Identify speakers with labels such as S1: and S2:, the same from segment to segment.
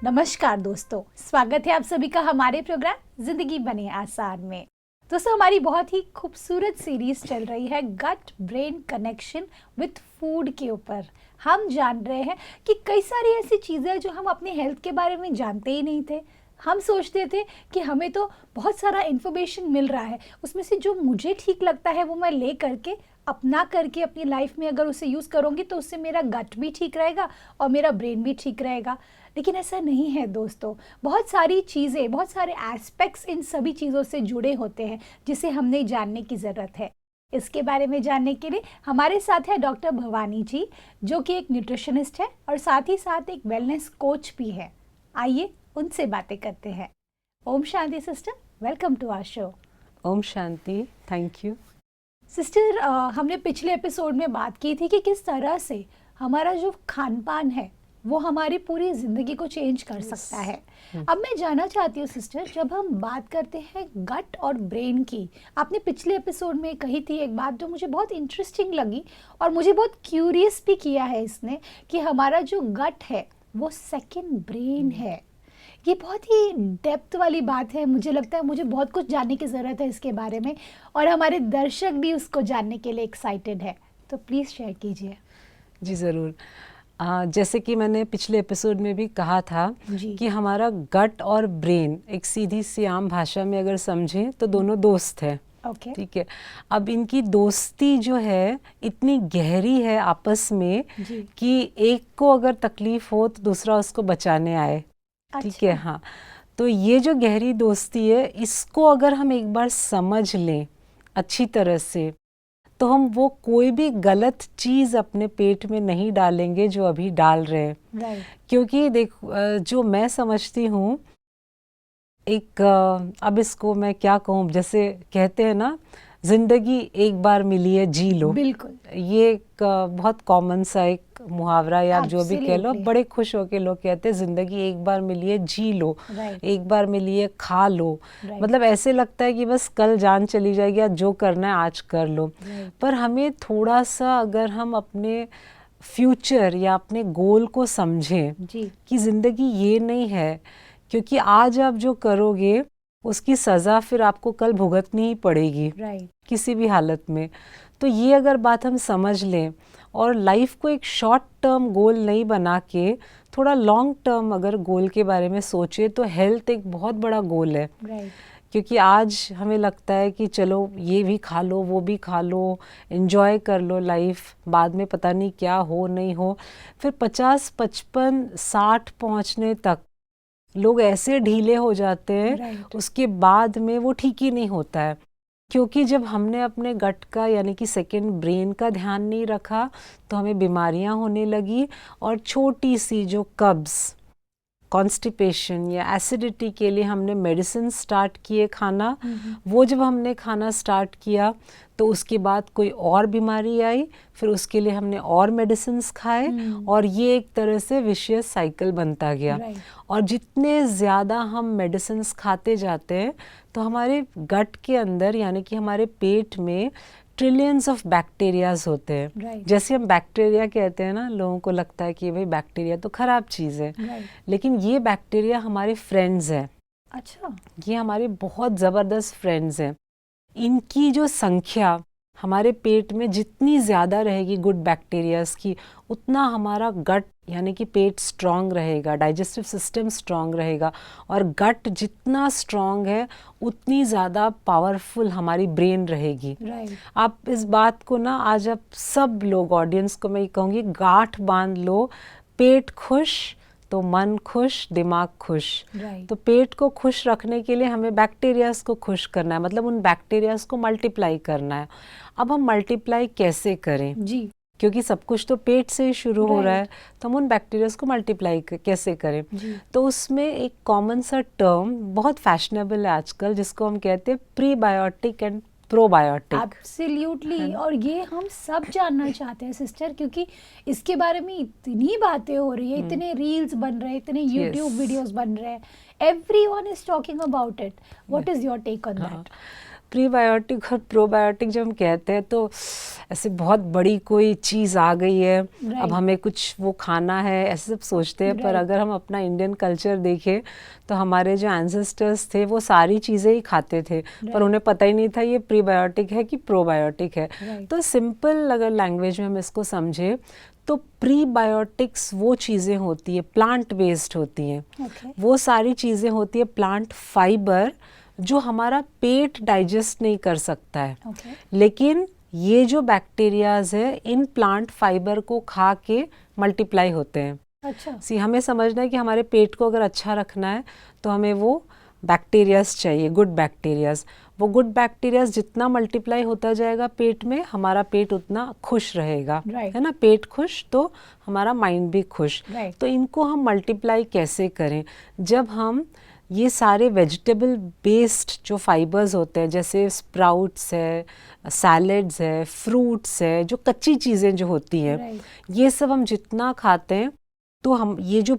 S1: नमस्कार दोस्तों, स्वागत है आप सभी का हमारे प्रोग्राम जिंदगी बने आसान में। दोस्तों, हमारी बहुत ही खूबसूरत सीरीज चल रही है gut brain connection with food के ऊपर। हम जान रहे हैं कि कई सारी ऐसी चीज़ें हैं जो हम अपनी हेल्थ के बारे में जानते ही नहीं थे। हम सोचते थे कि हमें तो बहुत सारा इन्फॉर्मेशन मिल रहा है, उसमें से जो मुझे ठीक लगता है वो मैं ले करके अपना करके अपनी लाइफ में अगर उसे यूज़ करूँगी तो उससे मेरा गट भी ठीक रहेगा और मेरा ब्रेन भी ठीक रहेगा। लेकिन ऐसा नहीं है दोस्तों। बहुत सारी चीज़ें, बहुत सारे एस्पेक्ट्स इन सभी चीज़ों से जुड़े होते हैं जिसे हमने जानने की ज़रूरत है। इसके बारे में जानने के लिए हमारे साथ है डॉक्टर भवानी जी, जो कि एक न्यूट्रिशनिस्ट है और साथ ही साथ एक वेलनेस कोच भी है। आइए उनसे बातें करते हैं। ओम शांति sister, welcome to our show.
S2: ओम शांति, थैंक यू।
S1: सिस्टर, हमने पिछले एपिसोड में बात की थी कि किस तरह से हमारा जो खान पान है वो हमारी पूरी ज़िंदगी को चेंज कर सकता है। अब मैं जानना चाहती हूँ सिस्टर, जब हम बात करते हैं गट और ब्रेन की, आपने पिछले एपिसोड में कही थी एक बात जो मुझे बहुत इंटरेस्टिंग लगी और मुझे बहुत क्यूरियस भी किया है इसने, कि हमारा जो गट है वो सेकंड ब्रेन है। ये बहुत ही डेप्थ वाली बात है। मुझे लगता है मुझे बहुत कुछ जानने की ज़रूरत है इसके बारे में और हमारे दर्शक भी उसको जानने के लिए एक्साइटेड है। तो प्लीज़ शेयर कीजिए।
S2: जी ज़रूर। जैसे कि मैंने पिछले एपिसोड में भी कहा था कि हमारा गट और ब्रेन एक सीधी सी आम भाषा में अगर समझें तो दोनों दोस्त हैं।
S1: ओके।
S2: ठीक है। अब इनकी दोस्ती जो है इतनी गहरी है आपस में कि एक को अगर तकलीफ हो तो दूसरा उसको बचाने आए। ठीक है। हाँ, तो ये जो गहरी दोस्ती है, इसको अगर हम एक बार समझ लें अच्छी तरह से तो हम वो कोई भी गलत चीज़ अपने पेट में नहीं डालेंगे जो अभी डाल रहे हैं। क्योंकि देख, जो मैं समझती हूँ, एक अब इसको मैं क्या कहूँ, जैसे कहते हैं ना, जिंदगी एक बार मिली है, जी लो।
S1: बिल्कुल।
S2: ये एक बहुत कॉमन सा एक मुहावरा या जो भी कह लो, बड़े खुश होके लोग कहते हैं जिंदगी एक बार मिली है, जी लो। एक बार मिली है, खा लो। मतलब ऐसे लगता है कि बस कल जान चली जाएगी, या जो करना है आज कर लो। पर हमें थोड़ा सा अगर हम अपने फ्यूचर या अपने गोल को समझें कि ज़िंदगी ये नहीं है, क्योंकि आज आप जो करोगे उसकी सज़ा फिर आपको कल भुगतनी ही पड़ेगी किसी भी हालत में। तो ये अगर बात हम समझ लें और लाइफ को एक शॉर्ट टर्म गोल नहीं बना के थोड़ा लॉन्ग टर्म अगर गोल के बारे में सोचे, तो हेल्थ एक बहुत बड़ा गोल है। क्योंकि आज हमें लगता है कि चलो ये भी खा लो, वो भी खा लो, एंजॉय कर लो लाइफ, बाद में पता नहीं क्या हो नहीं हो। फिर 50, 55, 60 पहुंचने तक लोग ऐसे ढीले हो जाते हैं, उसके बाद में वो ठीक ही नहीं होता है। क्योंकि जब हमने अपने गट का यानी कि सेकंड ब्रेन का ध्यान नहीं रखा तो हमें बीमारियां होने लगी, और छोटी सी जो कब्ज़, कॉन्स्टिपेशन या एसिडिटी के लिए हमने मेडिसिन स्टार्ट किए खाना। वो जब हमने खाना स्टार्ट किया तो उसके बाद कोई और बीमारी आई, फिर उसके लिए हमने और मेडिसिन्स खाए, और ये एक तरह से विशियस साइकिल बनता गया। और जितने ज़्यादा हम मेडिसिन्स खाते जाते हैं तो हमारे गट के अंदर यानी कि हमारे पेट में ट्रिलियंस ऑफ बैक्टीरियाज होते हैं। जैसे हम बैक्टीरिया कहते हैं ना, लोगों को लगता है कि भाई बैक्टीरिया तो ख़राब चीज़ है, लेकिन ये बैक्टीरिया हमारे फ्रेंड्स हैं।
S1: अच्छा।
S2: ये हमारे बहुत ज़बरदस्त फ्रेंड्स हैं। इनकी जो संख्या हमारे पेट में जितनी ज़्यादा रहेगी गुड बैक्टीरियाज की, उतना हमारा गट यानी कि पेट स्ट्रांग रहेगा, डाइजेस्टिव सिस्टम स्ट्रांग रहेगा। और गट जितना स्ट्रांग है उतनी ज़्यादा पावरफुल हमारी ब्रेन रहेगी। आप इस बात को ना, आज आप सब लोग, ऑडियंस को मैं ये कहूँगी, गांठ बांध लो, पेट खुश तो मन खुश, दिमाग खुश। तो पेट को खुश रखने के लिए हमें बैक्टीरियाज को खुश करना है, मतलब उन बैक्टीरियाज को मल्टीप्लाई करना है। अब हम मल्टीप्लाई कैसे करें क्योंकि सब कुछ तो पेट से ही शुरू हो रहा है, तो हम उन बैक्टीरियाज को मल्टीप्लाई कैसे करें। तो उसमें एक कॉमन सा टर्म बहुत फैशनेबल है आजकल, जिसको हम कहते हैं प्रीबायोटिक एंड प्रोबायोटिक।
S1: एब्सोल्युटली। और ये हम सब जानना चाहते हैं सिस्टर, क्योंकि इसके बारे में इतनी बातें हो रही है, इतने रील्स बन रहे हैं, इतने यूट्यूब वीडियोस बन रहे हैं, everyone is talking about it. What is your take on that?
S2: Prebiotic और प्रोबायोटिक जब हम कहते हैं तो ऐसे बहुत बड़ी कोई चीज़ आ गई है, अब हमें कुछ वो खाना है, ऐसे सब सोचते हैं। पर अगर हम अपना इंडियन कल्चर देखें तो हमारे जो एंसेस्टर्स थे वो सारी चीज़ें ही खाते थे, पर उन्हें पता ही नहीं था ये प्रीबायोटिक है कि प्रोबायोटिक है। तो सिंपल अगर लैंग्वेज में हम इसको समझें तो प्रीबायोटिक्स वो चीज़ें होती है प्लांट बेस्ड होती हैं, वो सारी चीज़ें होती है प्लांट फाइबर जो हमारा पेट डाइजेस्ट नहीं कर सकता है, लेकिन ये जो बैक्टीरियाज है इन प्लांट फाइबर को खा के मल्टीप्लाई होते हैं।
S1: अच्छा।
S2: हमें समझना है कि हमारे पेट को अगर अच्छा रखना है तो हमें वो बैक्टीरियाज चाहिए, गुड बैक्टीरियाज। वो गुड बैक्टीरियाज जितना मल्टीप्लाई होता जाएगा पेट में, हमारा पेट उतना खुश रहेगा, है ना। पेट खुश तो हमारा माइंड भी खुश। तो इनको हम मल्टीप्लाई कैसे करें? जब हम ये सारे वेजिटेबल बेस्ड जो फाइबर्स होते हैं, जैसे स्प्राउट्स है, सैलेड्स है, फ्रूट्स है, जो कच्ची चीज़ें जो होती हैं, ये सब हम जितना खाते हैं तो हम ये जो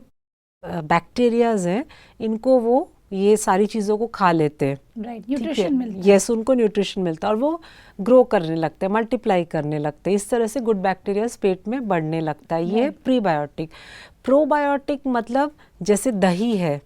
S2: बैक्टीरियाज हैं इनको वो ये सारी चीज़ों को खा लेते हैं,
S1: न्यूट्रिशन मिलता है।
S2: यस, उनको न्यूट्रिशन मिलता है और वो ग्रो करने लगते हैं, मल्टीप्लाई करने लगते हैं। इस तरह से गुड बैक्टीरियाज पेट में बढ़ने लगता है। ये प्रीबायोटिक। प्रोबायोटिक मतलब जैसे दही है,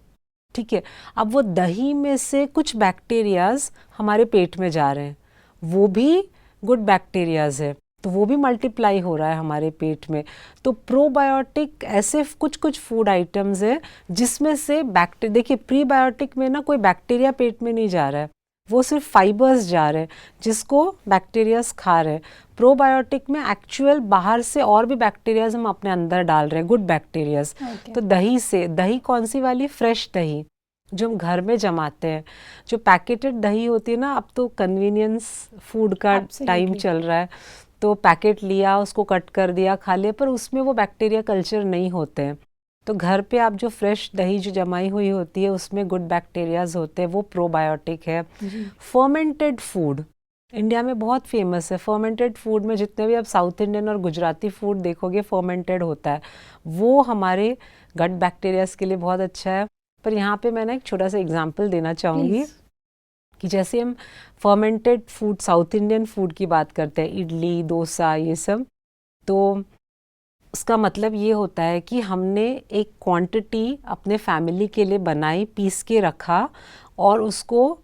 S2: ठीक है, अब वो दही में से कुछ बैक्टीरियाज हमारे पेट में जा रहे हैं, वो भी गुड बैक्टीरियाज है, तो वो भी मल्टीप्लाई हो रहा है हमारे पेट में। तो प्रोबायोटिक ऐसे कुछ कुछ फूड आइटम्स है जिसमें से बैक्टीरिया, देखिए प्रीबायोटिक में ना कोई बैक्टीरिया पेट में नहीं जा रहा है, वो सिर्फ फाइबर्स जा रहे हैं जिसको बैक्टीरियाज खा रहे हैं। प्रोबायोटिक में एक्चुअल बाहर से और भी बैक्टीरियाज हम अपने अंदर डाल रहे हैं, गुड बैक्टीरियाज। तो दही से, दही कौन सी वाली? फ्रेश दही जो हम घर में जमाते हैं। जो पैकेटेड दही होती है ना, अब तो कन्वीनियंस फूड का टाइम चल रहा है, तो पैकेट लिया, उसको कट कर दिया, खा लिया, पर उसमें वो बैक्टीरिया कल्चर नहीं होते हैं। तो घर पे आप जो फ्रेश दही जो जमाई हुई होती है उसमें गुड बैक्टीरियाज होते हैं, वो प्रोबायोटिक है। फर्मेंटेड फूड इंडिया में बहुत फेमस है। फर्मेंटेड फूड में जितने भी आप साउथ इंडियन और गुजराती फूड देखोगे फर्मेंटेड होता है, वो हमारे गट बैक्टीरियाज के लिए बहुत अच्छा है। पर यहाँ पे मैं ना एक छोटा सा एग्जांपल देना चाहूँगी कि जैसे हम fermented food, south Indian food की बात करते हैं, इडली, डोसा, ये सब, तो उसका मतलब ये होता है कि हमने एक क्वांटिटी अपने फैमिली के लिए बनाई, पीस के रखा और उसको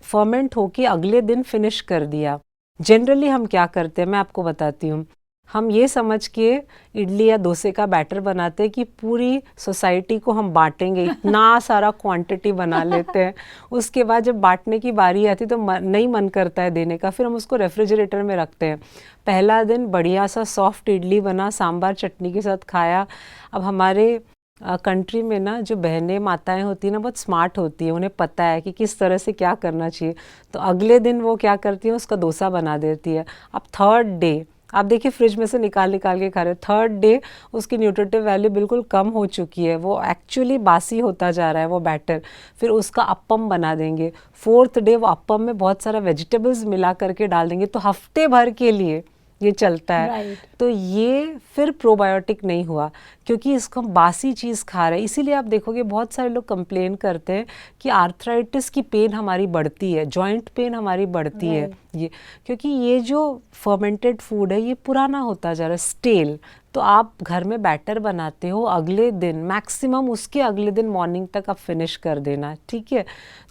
S2: फर्मेंट होके अगले दिन फिनिश कर दिया। जनरली हम क्या करते हैं मैं आपको बताती हूँ, हम ये समझ के इडली या डोसे का बैटर बनाते हैं कि पूरी सोसाइटी को हम बांटेंगे, इतना सारा क्वांटिटी बना लेते हैं। उसके बाद जब बांटने की बारी आती तो नहीं मन करता है देने का, फिर हम उसको रेफ्रिजरेटर में रखते हैं। पहला दिन बढ़िया सा सॉफ्ट इडली बना, सांभर चटनी के साथ खाया। अब हमारे कंट्री में ना जो बहनें माताएं होती हैं ना, बहुत स्मार्ट होती हैं, उन्हें पता है कि किस तरह से क्या करना चाहिए। तो अगले दिन वो क्या करती हैं, उसका डोसा बना देती है। अब थर्ड डे आप देखिए फ्रिज में से निकाल के खा रहे हैं, थर्ड डे उसकी न्यूट्रिटिव वैल्यू बिल्कुल कम हो चुकी है, वो एक्चुअली बासी होता जा रहा है वो बैटर। फिर उसका अप्पम बना देंगे, फोर्थ डे वो अप्पम में बहुत सारा वेजिटेबल्स मिला करके डाल देंगे, तो हफ्ते भर के लिए ये चलता है। तो ये फिर प्रोबायोटिक नहीं हुआ, क्योंकि इसको हम बासी चीज़ खा रहे हैं। इसीलिए आप देखोगे बहुत सारे लोग कंप्लेन करते हैं कि आर्थराइटिस की पेन हमारी बढ़ती है, जॉइंट पेन हमारी बढ़ती है, ये क्योंकि ये जो फर्मेंटेड फूड है ये पुराना होता जा रहा है, स्टेल। तो आप घर में बैटर बनाते हो, अगले दिन मैक्सिमम उसके अगले दिन मॉर्निंग तक आप फिनिश कर देना, ठीक है।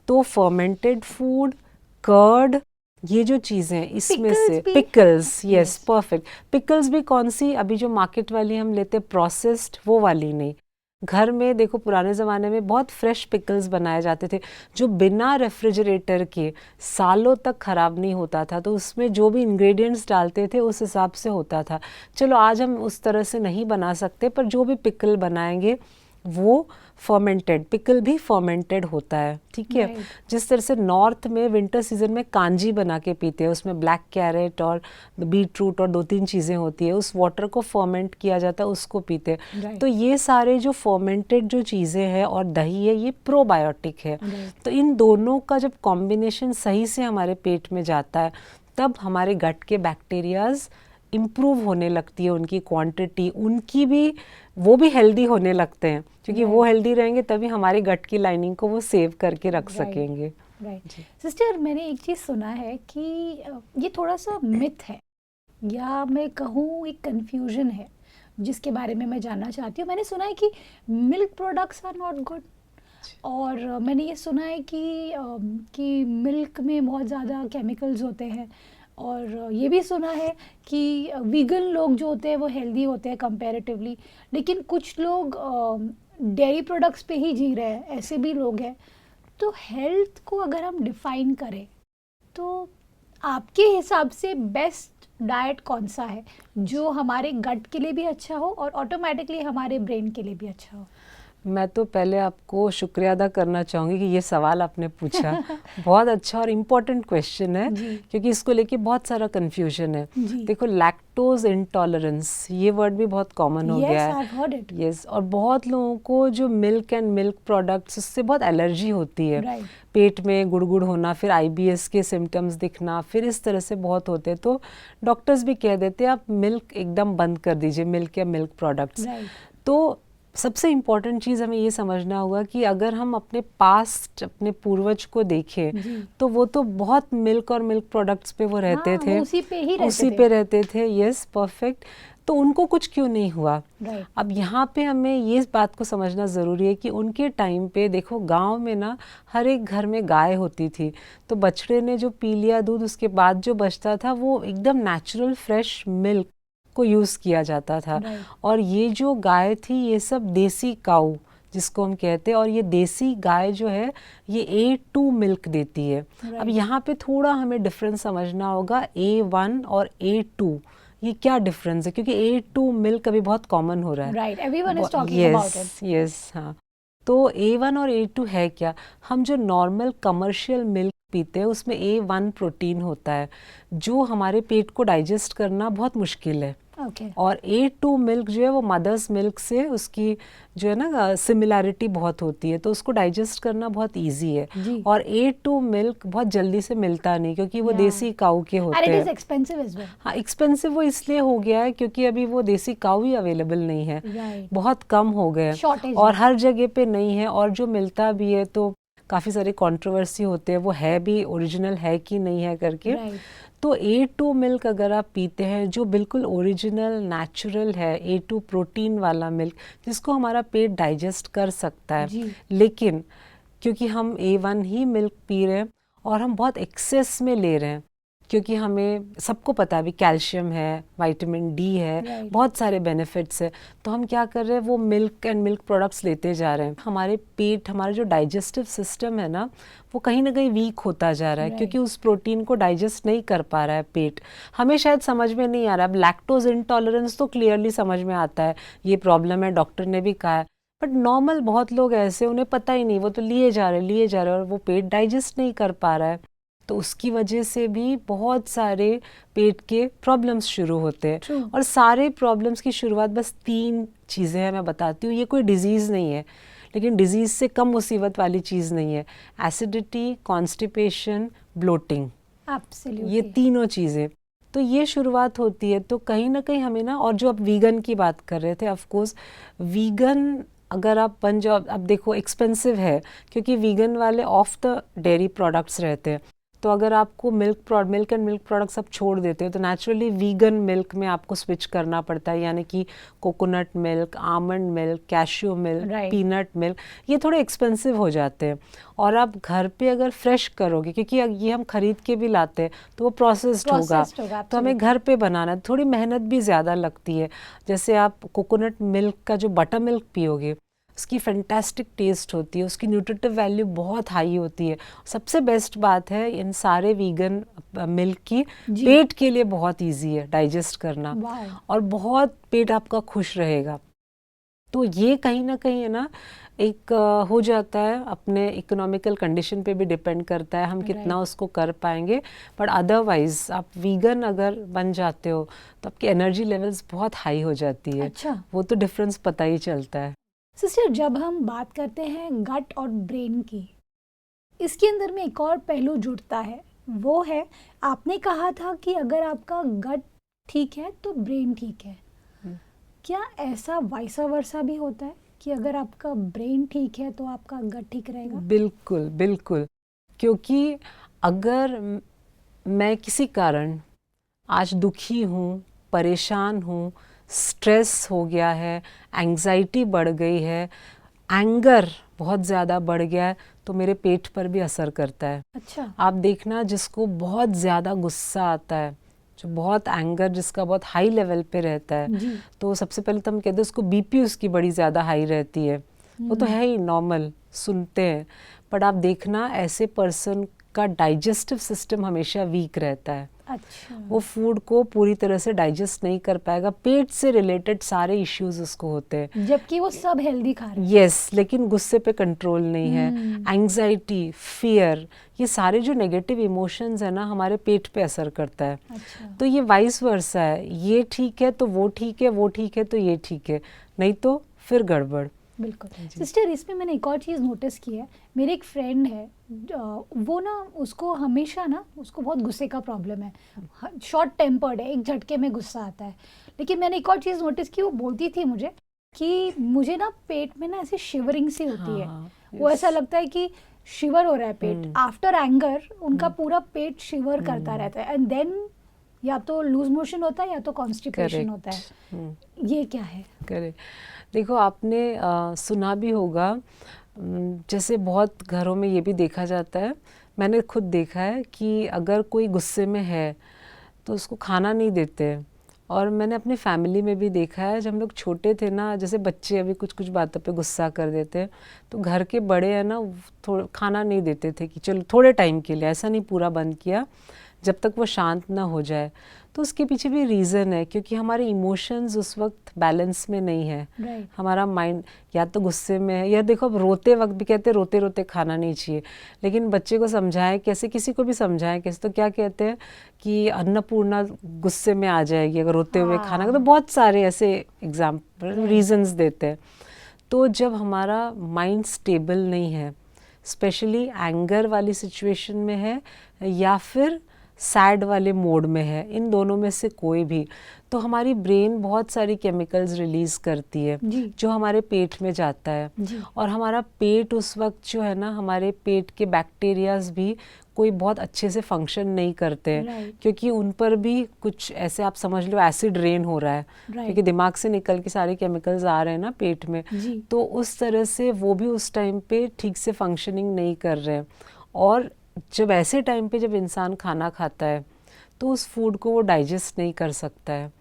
S2: तो फर्मेंटेड फूड, कर्ड, ये जो चीज़ें इसमें से पिकल्स, यस परफेक्ट। पिकल्स भी कौन सी, अभी जो मार्केट वाली हम लेते प्रोसेस्ड, वो वाली नहीं। घर में देखो पुराने ज़माने में बहुत फ्रेश पिकल्स बनाए जाते थे जो बिना रेफ्रिजरेटर के सालों तक ख़राब नहीं होता था। तो उसमें जो भी इंग्रेडिएंट्स डालते थे उस हिसाब से होता था। चलो आज हम उस तरह से नहीं बना सकते, पर जो भी पिकल बनाएंगे वो फर्मेंटेड, पिकल भी फर्मेंटेड होता है, ठीक है। जिस तरह से नॉर्थ में विंटर सीजन में कांजी बना के पीते हैं, उसमें ब्लैक कैरेट और बीट रूट और 2-3 चीज़ें होती है, उस वाटर को फर्मेंट किया जाता है, उसको पीते हैं। तो ये सारे जो फर्मेंटेड जो चीज़ें हैं और दही है, ये प्रोबायोटिक है। तो इन दोनों का जब कॉम्बिनेशन सही से हमारे पेट में जाता है, तब हमारे गट के बैक्टीरियाज इम्प्रूव होने लगती है, उनकी क्वांटिटी, उनकी भी, वो भी हेल्दी होने लगते हैं, क्योंकि वो हेल्दी रहेंगे तभी हमारे गट की लाइनिंग को वो सेव करके रख सकेंगे।
S1: राइट।
S2: जी।
S1: सिस्टर, मैंने एक चीज़ सुना है कि ये थोड़ा सा मिथ है, या मैं कहूँ एक कंफ्यूजन है, जिसके बारे में मैं जानना चाहती हूँ। मैंने सुना है कि milk products are not good, और मैंने ये सुना है कि मिल्क में बहुत ज़्यादा केमिकल्स होते हैं, और ये भी सुना है कि वीगन लोग जो होते हैं वो हेल्दी होते हैं कंपैरेटिवली, लेकिन कुछ लोग डेयरी प्रोडक्ट्स पे ही जी रहे हैं, ऐसे भी लोग हैं। तो हेल्थ को अगर हम डिफाइन करें तो आपके हिसाब से बेस्ट डाइट कौन सा है जो हमारे गट के लिए भी अच्छा हो और ऑटोमेटिकली हमारे ब्रेन के लिए भी अच्छा हो?
S2: मैं तो पहले आपको शुक्रिया अदा करना चाहूँगी कि ये सवाल आपने पूछा। बहुत अच्छा और इम्पोर्टेंट क्वेश्चन है,
S1: जी।
S2: क्योंकि इसको लेके बहुत सारा कन्फ्यूजन है।
S1: जी।
S2: देखो, लैक्टोज इंटॉलरेंस, ये वर्ड भी बहुत कॉमन हो गया है।
S1: I've heard it.
S2: यस, और बहुत लोगों को जो मिल्क एंड मिल्क प्रोडक्ट्स, उससे बहुत एलर्जी होती है।
S1: Right.
S2: पेट में गुड़गुड़ होना, फिर आईबीएस के सिम्टम्स दिखना, फिर इस तरह से बहुत होते हैं। तो डॉक्टर्स भी कह देते हैं आप मिल्क एकदम बंद कर दीजिए, मिल्क या मिल्क प्रोडक्ट्स।
S1: Right.
S2: तो सबसे इम्पॉर्टेंट चीज़ हमें ये समझना होगा कि अगर हम अपने पास्ट, अपने पूर्वज को देखें,
S1: जी।
S2: तो वो तो बहुत मिल्क और मिल्क प्रोडक्ट्स पे वो रहते
S1: हाँ,
S2: थे,
S1: वो उसी पे ही रहते
S2: उसी
S1: थे।
S2: पे रहते थे। Yes, perfect. तो उनको कुछ क्यों नहीं हुआ?
S1: Right.
S2: अब यहाँ पे हमें ये बात को समझना ज़रूरी है कि उनके टाइम पे देखो, गांव में ना हर एक घर में गाय होती थी, तो बछड़े ने जो पी लिया दूध, उसके बाद जो बचता था वो एकदम नेचुरल फ्रेश मिल्क को यूज़ किया जाता था।
S1: Right.
S2: और ये जो गाय थी, ये सब देसी काऊ जिसको हम कहते हैं, और ये देसी गाय जो है ये A2 मिल्क देती है।
S1: Right.
S2: अब यहाँ पे थोड़ा हमें डिफरेंस समझना होगा, A1 और A2, ये क्या डिफरेंस है, क्योंकि A2 मिल्क अभी बहुत कॉमन हो रहा है।
S1: Right. Everyone is talking about it.
S2: Yes, हाँ। तो A1 और A2 है क्या? हम जो नॉर्मल कमर्शियल मिल्क पीते हैं उसमें A1 प्रोटीन होता है, जो हमारे पेट को डाइजेस्ट करना बहुत मुश्किल है।
S1: Okay.
S2: और A2 मिल्क जो है वो मदर्स मिल्क से उसकी जो है ना सिमिलैरिटी बहुत होती है, तो उसको डाइजेस्ट करना बहुत इजी है।
S1: जी।
S2: और A2 मिल्क बहुत जल्दी से मिलता नहीं, क्योंकि वो
S1: Yeah.
S2: देसी काऊ के होते
S1: And it
S2: हैं।
S1: is expensive as well.
S2: हाँ, एक्सपेंसिव वो इसलिए हो गया है क्योंकि अभी वो देसी काऊ ही अवेलेबल नहीं है।
S1: Right.
S2: बहुत कम हो गए हैं।
S1: Shortage
S2: और
S1: है।
S2: हर जगह पे नहीं है, और जो मिलता भी है तो काफ़ी सारे कंट्रोवर्सी होते हैं, वो है भी ओरिजिनल है कि नहीं है करके।
S1: Right.
S2: तो A2 मिल्क अगर आप पीते हैं, जो बिल्कुल ओरिजिनल नेचुरल है, A2 प्रोटीन वाला मिल्क, जिसको हमारा पेट डाइजेस्ट कर सकता है।
S1: जी।
S2: लेकिन क्योंकि हम A1 ही मिल्क पी रहे हैं और हम बहुत एक्सेस में ले रहे हैं, क्योंकि हमें सबको पता है अभी कैल्शियम है, विटामिन डी है,
S1: Right.
S2: बहुत सारे बेनिफिट्स है, तो हम क्या कर रहे हैं, वो मिल्क एंड मिल्क प्रोडक्ट्स लेते जा रहे हैं। हमारे पेट, हमारा जो डाइजेस्टिव सिस्टम है ना, वो कहीं ना कहीं वीक होता जा रहा है।
S1: Right.
S2: क्योंकि उस प्रोटीन को डाइजेस्ट नहीं कर पा रहा है पेट। हमें शायद समझ में नहीं आ रहा है। अब लैक्टोज इंटॉलरेंस तो क्लियरली समझ में आता है, ये प्रॉब्लम है, डॉक्टर ने भी कहा है। बट नॉर्मल बहुत लोग ऐसे, उन्हें पता ही नहीं, वो तो लिए जा रहे और वो पेट डाइजेस्ट नहीं कर पा रहा है, तो उसकी वजह से भी बहुत सारे पेट के प्रॉब्लम्स शुरू होते हैं।
S1: True.
S2: और सारे प्रॉब्लम्स की शुरुआत बस 3 चीज़ें हैं, मैं बताती हूँ। ये कोई डिजीज़ नहीं है, लेकिन डिजीज़ से कम मुसीबत वाली चीज़ नहीं है। Acidity, constipation, bloating,
S1: Absolutely.
S2: ये तीनों चीज़ें, तो ये शुरुआत होती है। तो कहीं ना कहीं हमें ना, और जो आप वीगन की बात कर रहे थे, ऑफ कोर्स वीगन अगर आप बन जाओ, अब देखो एक्सपेंसिव है, क्योंकि वीगन वाले ऑफ द डेयरी प्रोडक्ट्स रहते हैं। तो अगर आपको मिल्क एंड मिल्क प्रोडक्ट्स आप छोड़ देते हो, तो नेचुरली वीगन मिल्क में आपको स्विच करना पड़ता है, यानी कि coconut milk, almond milk, cashew milk,
S1: Right.
S2: Peanut milk, ये थोड़े एक्सपेंसिव हो जाते हैं। और आप घर पे अगर फ्रेश करोगे, क्योंकि ये हम खरीद के भी लाते हैं, तो वो प्रोसेस्ड होगा, तो हमें घर पे बनाना है, थोड़ी मेहनत भी ज़्यादा लगती है। जैसे आप कोकोनट मिल्क का जो बटर मिल्क पियोगे, उसकी फैंटास्टिक टेस्ट होती है, उसकी न्यूट्रिटिव वैल्यू बहुत हाई होती है। सबसे बेस्ट बात है इन सारे वीगन मिल्क की,
S1: जी।
S2: पेट के लिए बहुत इजी है डाइजेस्ट करना,
S1: Wow.
S2: और बहुत पेट आपका खुश रहेगा। तो ये कहीं ना कहीं है ना, एक हो जाता है, अपने इकोनॉमिकल कंडीशन पे भी डिपेंड करता है, हम कितना
S1: Right.
S2: उसको कर पाएंगे। बट अदरवाइज आप वीगन अगर बन जाते हो, तो आपकी एनर्जी लेवल्स बहुत हाई हो जाती है।
S1: अच्छा।
S2: वो तो डिफरेंस पता ही चलता है।
S1: सिस्टर, जब हम बात करते हैं गट और ब्रेन की, इसके अंदर में एक और पहलू जुड़ता है, वो है, आपने कहा था कि अगर आपका गट ठीक है तो ब्रेन ठीक है। क्या ऐसा वाइसा वर्सा भी होता है कि अगर आपका ब्रेन ठीक है तो आपका गट ठीक रहेगा?
S2: बिल्कुल बिल्कुल। क्योंकि अगर मैं किसी कारण आज दुखी हूँ, परेशान हूँ, स्ट्रेस हो गया है, एंग्जाइटी बढ़ गई है, एंगर बहुत ज़्यादा बढ़ गया है, तो मेरे पेट पर भी असर करता है।
S1: अच्छा।
S2: आप देखना, जिसको बहुत ज़्यादा गुस्सा आता है, जो बहुत एंगर जिसका बहुत हाई लेवल पे रहता है,
S1: जी।
S2: तो सबसे पहले तो हम कहते हैं उसको बीपी उसकी बड़ी ज़्यादा हाई रहती है। वो तो है ही नॉर्मल, सुनते हैं, बट आप देखना ऐसे पर्सन का डाइजेस्टिव सिस्टम हमेशा वीक रहता है।
S1: अच्छा।
S2: वो फूड को पूरी तरह से डाइजेस्ट नहीं कर पाएगा, पेट से रिलेटेड सारे इश्यूज उसको होते हैं,
S1: जबकि वो सब हेल्दी खा रहे हैं।
S2: यस, लेकिन गुस्से पे कंट्रोल नहीं है, एंग्जाइटी, फियर, ये सारे जो नेगेटिव इमोशंस है ना, हमारे पेट पे असर करता है।
S1: अच्छा।
S2: तो ये वाइस वर्सा है, ये ठीक है तो वो ठीक है, वो ठीक है तो ये ठीक है, नहीं तो फिर गड़बड़।
S1: बिल्कुल सिस्टर, इसमें मैंने एक और चीज़ नोटिस की है। मेरे एक फ्रेंड है, वो ना उसको हमेशा ना उसको बहुत गुस्से का प्रॉब्लम है, शॉर्ट टेम्पर्ड है, एक झटके में गुस्सा आता है। लेकिन मैंने एक और चीज़ नोटिस की, वो बोलती थी मुझे कि मुझे ना पेट में ना ऐसे शिवरिंग सी होती है। वो ऐसा लगता है कि शिवर हो रहा है पेट आफ्टर एंगर, उनका पूरा पेट शिवर करता रहता है, एंड देन या तो लूज मोशन होता है या तो कॉन्स्टिपेशन होता है। ये क्या है?
S2: करेक्ट। देखो, आपने सुना भी होगा, जैसे बहुत घरों में ये भी देखा जाता है, मैंने खुद देखा है कि अगर कोई गुस्से में है तो उसको खाना नहीं देते। और मैंने अपनी फैमिली में भी देखा है, जब हम लोग छोटे थे ना, जैसे बच्चे अभी कुछ कुछ बातों पे गुस्सा कर देते हैं, तो घर के बड़े हैं ना, थोड़ा खाना नहीं देते थे कि चलो थोड़े टाइम के लिए, ऐसा नहीं पूरा बंद किया, जब तक वो शांत ना हो जाए। तो उसके पीछे भी रीज़न है, क्योंकि हमारे इमोशंस उस वक्त बैलेंस में नहीं है। हमारा माइंड या तो गुस्से में है, या देखो अब रोते वक्त भी कहते हैं रोते रोते खाना नहीं चाहिए, लेकिन बच्चे को समझाएं कैसे, किसी को भी समझाएं कैसे, तो क्या कहते हैं कि अन्नपूर्णा गुस्से में आ जाएगी अगर रोते हुए खाना, तो बहुत सारे ऐसे एग्जाम्पल रीजंस देते हैं। तो जब हमारा माइंड स्टेबल नहीं है, स्पेशली एंगर वाली सिचुएशन में है या फिर सैड वाले मोड में है, इन दोनों में से कोई भी, तो हमारी ब्रेन बहुत सारी केमिकल्स रिलीज़ करती है जो हमारे पेट में जाता है। और हमारा पेट उस वक्त जो है ना, हमारे पेट के बैक्टीरियाज भी कोई बहुत अच्छे से फंक्शन नहीं करते हैं, क्योंकि उन पर भी कुछ ऐसे आप समझ लो एसिड रेन हो रहा है, क्योंकि दिमाग से निकल के सारे केमिकल्स आ रहे हैं ना पेट में, तो उस तरह से वो भी उस टाइम पे ठीक से फंक्शनिंग नहीं कर रहे हैं। और जब ऐसे टाइम पे जब इंसान खाना खाता है तो उस फूड को वो डाइजेस्ट नहीं कर सकता है।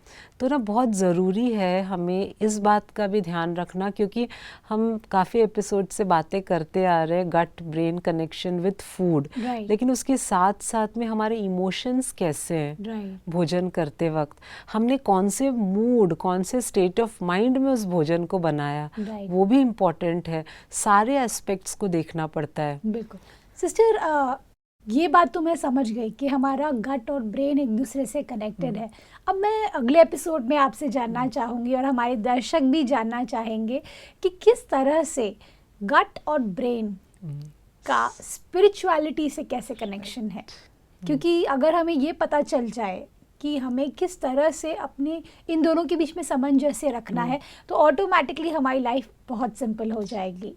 S2: तो ना बहुत ज़रूरी है हमें इस बात का भी ध्यान रखना, क्योंकि हम काफ़ी एपिसोड से बातें करते आ रहे हैं gut brain connection with food, लेकिन उसके साथ साथ में हमारे इमोशंस कैसे हैं भोजन करते वक्त, हमने कौन से मूड, कौन से स्टेट ऑफ माइंड में उस भोजन को बनाया, वो भी इम्पोर्टेंट है। सारे एस्पेक्ट्स को देखना पड़ता है।
S1: बिल्कुल सिस्टर, ये बात तो मैं समझ गई कि हमारा गट और ब्रेन एक दूसरे से कनेक्टेड है। अब मैं अगले एपिसोड में आपसे जानना चाहूँगी और हमारे दर्शक भी जानना चाहेंगे कि किस तरह से गट और ब्रेन का स्पिरिचुअलिटी से कैसे कनेक्शन है, क्योंकि अगर हमें ये पता चल जाए कि हमें किस तरह से अपने इन दोनों के बीच में सामंजस्य रखना है, तो ऑटोमेटिकली हमारी लाइफ बहुत सिंपल हो जाएगी।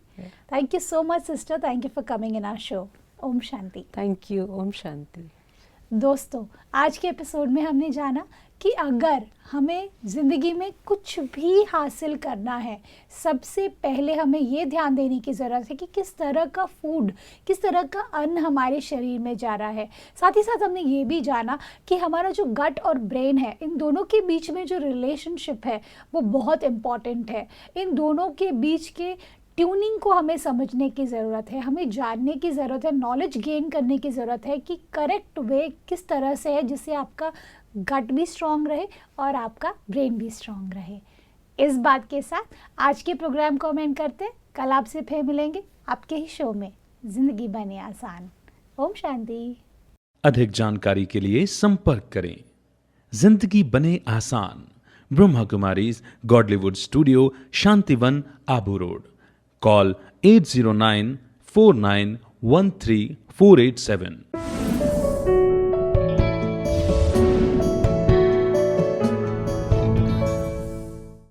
S1: Thank you so much sister, thank you for coming in our show. ओम शांति।
S2: Thank you. ओम शांति।
S1: दोस्तों, आज के एपिसोड में हमने जाना कि अगर हमें ज़िंदगी में कुछ भी हासिल करना है, सबसे पहले हमें ये ध्यान देने की ज़रूरत है कि किस तरह का फूड, किस तरह का अन्न हमारे शरीर में जा रहा है। साथ ही साथ हमने ये भी जाना कि हमारा जो गट और ब्रेन है, इन दोनों के बीच में जो रिलेशनशिप है वो बहुत इम्पॉर्टेंट है। इन दोनों के बीच के ट्यूनिंग को हमें समझने की ज़रूरत है, हमें जानने की ज़रूरत है, नॉलेज गेन करने की ज़रूरत है कि करेक्ट वे किस तरह से है जिससे आपका गट भी स्ट्रॉन्ग रहे और आपका ब्रेन भी स्ट्रॉन्ग रहे। इस बात के साथ आज के प्रोग्राम को हम एंड करते हैं। कल आपसे फिर मिलेंगे आपके ही शो में ज़िंदगी बने आसान। ओम शांति।
S3: अधिक जानकारी के लिए संपर्क करें जिंदगी बने आसान, Brahma Kumaris Godlywood studio, Shantivan, Abu road. Call 809-4913-487.